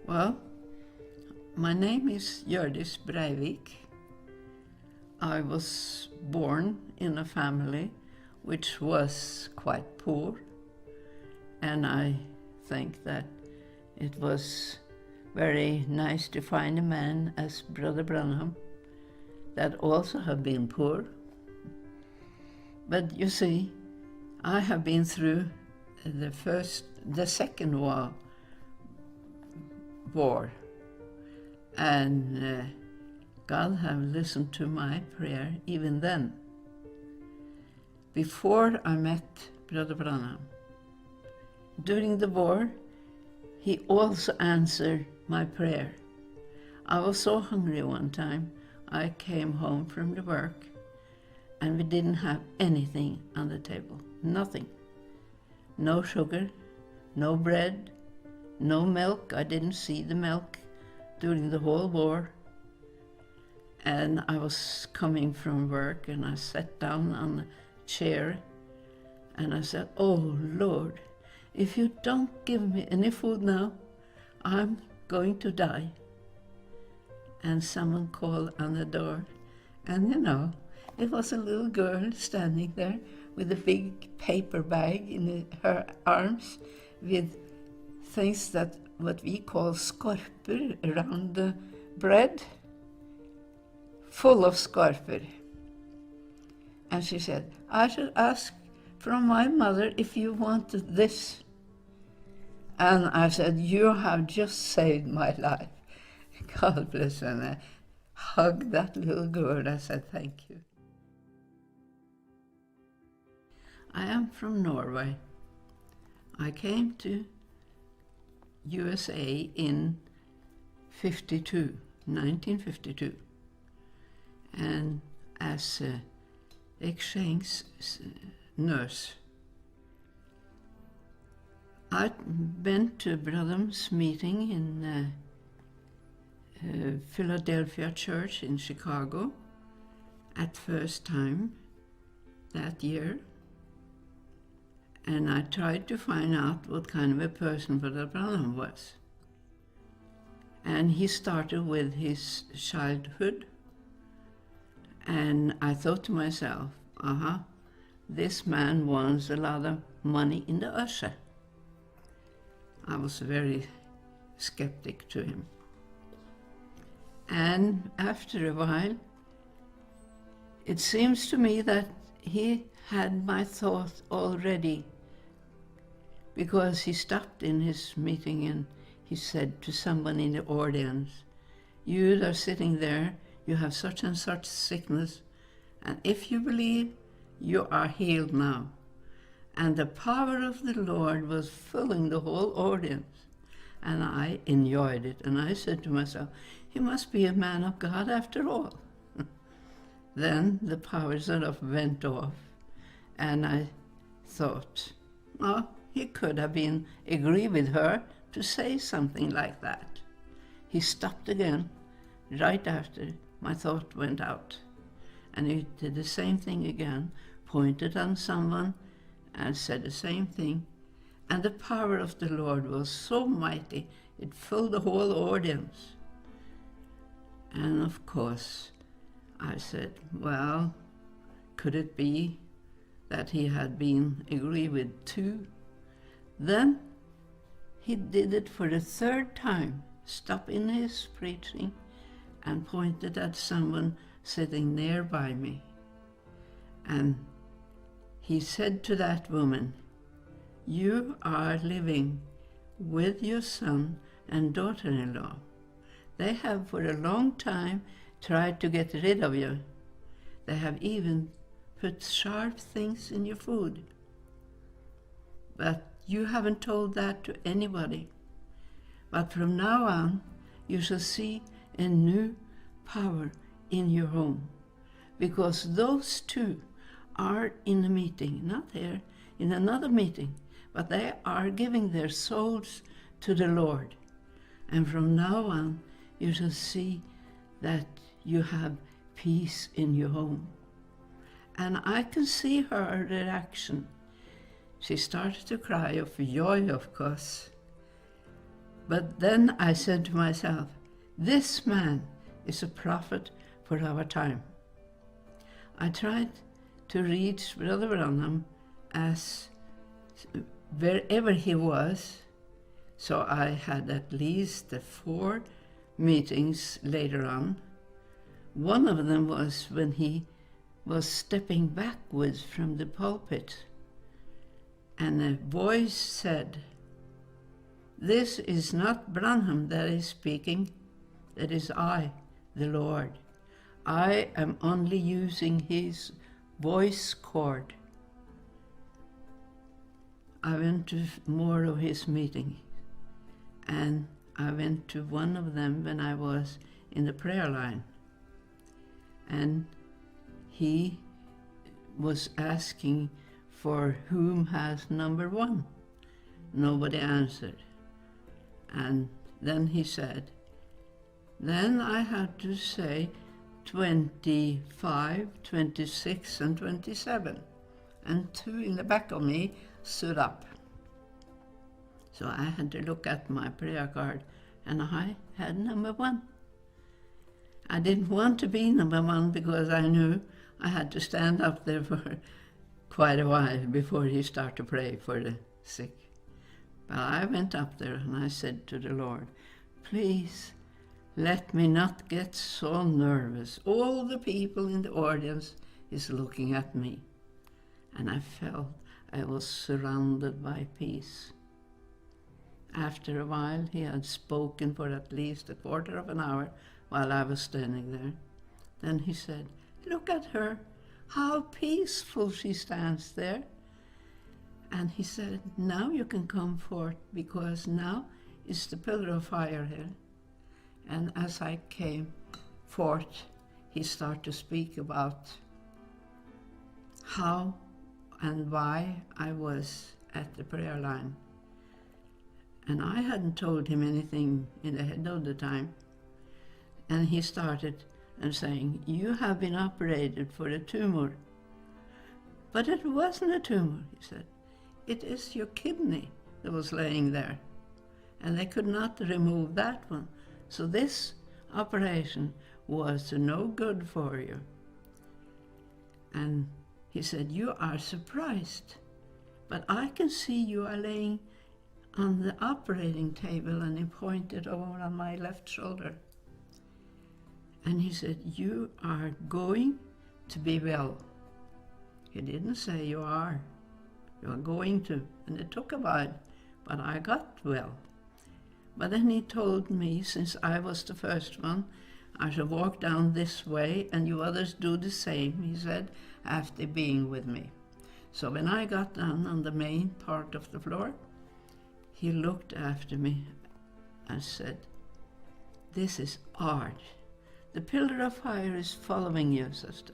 Well, my name is Hjørdis Breivik. I was born in a family which was quite poor, and I think that it was very nice to find a man as Brother Branham that also have been poor. But you see, I have been through the second war, and God have listened to my prayer even then. Before I met Brother Branham, during the war, he also answered my prayer. I was so hungry one time, I came home from the work, and we didn't have anything on the table, nothing. No sugar, no bread, no milk. I didn't see the milk during the whole war. And I was coming from work, and I sat down on a chair, and I said, "Oh Lord, if you don't give me any food now, I'm going to die." And someone called on the door, and it was a little girl standing there with a big paper bag in her arms with things that what we call skorper around the bread, full of skorper. And she said, "I should ask from my mother if you wanted this." And I said, "You have just saved my life." God bless her. And I hugged that little girl. I said, "Thank you." I am from Norway. I came to USA in 1952, and as an exchange nurse. I went to Branham's meeting in Philadelphia Church in Chicago at first time that year, and I tried to find out what kind of a person Brother Branham was. And he started with his childhood, and I thought to myself, this man wants a lot of money in the usher. I was very skeptic to him. And after a while, it seems to me that he had my thought already, because he stopped in his meeting and he said to someone in the audience, "You that are sitting there, you have such and such sickness, and if you believe, you are healed now." And the power of the Lord was filling the whole audience, and I enjoyed it. And I said to myself, he must be a man of God after all. Then the power sort of went off, and I thought, he could have been agree with her to say something like that. He stopped again right after my thought went out, and he did the same thing again, pointed on someone and said the same thing, and the power of the Lord was so mighty, it filled the whole audience. And of course, I said, well, could it be that he had been agree with too? Then he did it for the third time, stopped in his preaching and pointed at someone sitting nearby me. And he said to that woman, "You are living with your son and daughter-in-law. They have for a long time tried to get rid of you. They have even put sharp things in your food. But you haven't told that to anybody. But from now on, you shall see a new power in your home, because those two are in a meeting, not here, in another meeting, but they are giving their souls to the Lord. And from now on, you shall see that you have peace in your home." And I can see her reaction. She started to cry of joy, of course. But then I said to myself, this man is a prophet for our time. I tried to reach Brother Branham as wherever he was, so I had at least 4 meetings later on. One of them was when he was stepping backwards from the pulpit, and a voice said, "This is not Branham that is speaking, that is I, the Lord. I am only using his voice cord." I went to more of his meetings, and I went to one of them when I was in the prayer line. And he was asking for whom has number 1. Nobody answered. And then he said, then I had to say 25, 26, and 27. And 2 in the back of me stood up. So I had to look at my prayer card, and I had number 1. I didn't want to be number 1 because I knew I had to stand up there for quite a while before he started to pray for the sick. But I went up there and I said to the Lord, please let me not get so nervous. All the people in the audience is looking at me. And I felt I was surrounded by peace. After a while, he had spoken for at least a quarter of an hour while I was standing there. Then he said, look at her, how peaceful she stands there. And he said, now you can come forth, because now is the pillar of fire here. And as I came forth, he started to speak about how and why I was at the prayer line. And I hadn't told him anything in the head of the time. And he started and saying, you have been operated for a tumor. But it wasn't a tumor, he said. It is your kidney that was laying there. And they could not remove that one. So this operation was no good for you. And he said, you are surprised, but I can see you are laying on the operating table, and he pointed over on my left shoulder. And he said, you are going to be well. He didn't say you are going to. And it took a while, but I got well. But then he told me, since I was the first one, I should walk down this way and you others do the same, he said, after being with me. So when I got down on the main part of the floor, he looked after me and said, this is art. The pillar of fire is following you, sister.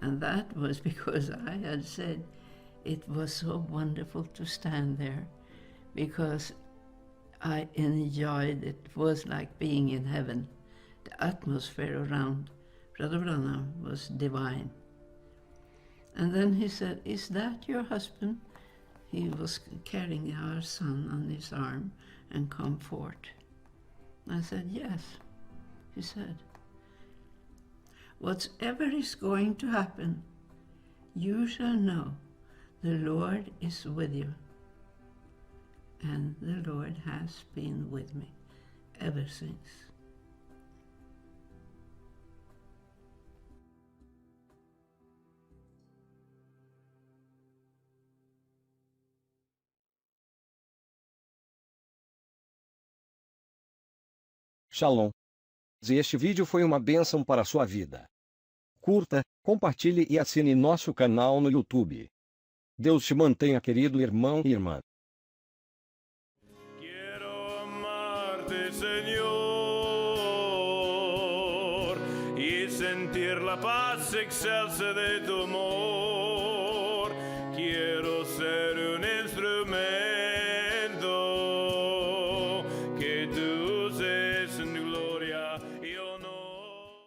And that was because I had said it was so wonderful to stand there, because I enjoyed it. It was like being in heaven. The atmosphere around Brother Branham was divine. And then he said, is that your husband? He was carrying our son on his arm and come forth. I said, yes. He said, whatever is going to happen, you shall know the Lord is with you. And the Lord has been with me ever since. Shalom. Se este vídeo foi uma bênção para a sua vida, curta, compartilhe e assine nosso canal no YouTube. Deus te mantenha, querido irmão e irmã. Quiero amarte, Señor, y sentir la paz excelsa de tu amor. Quiero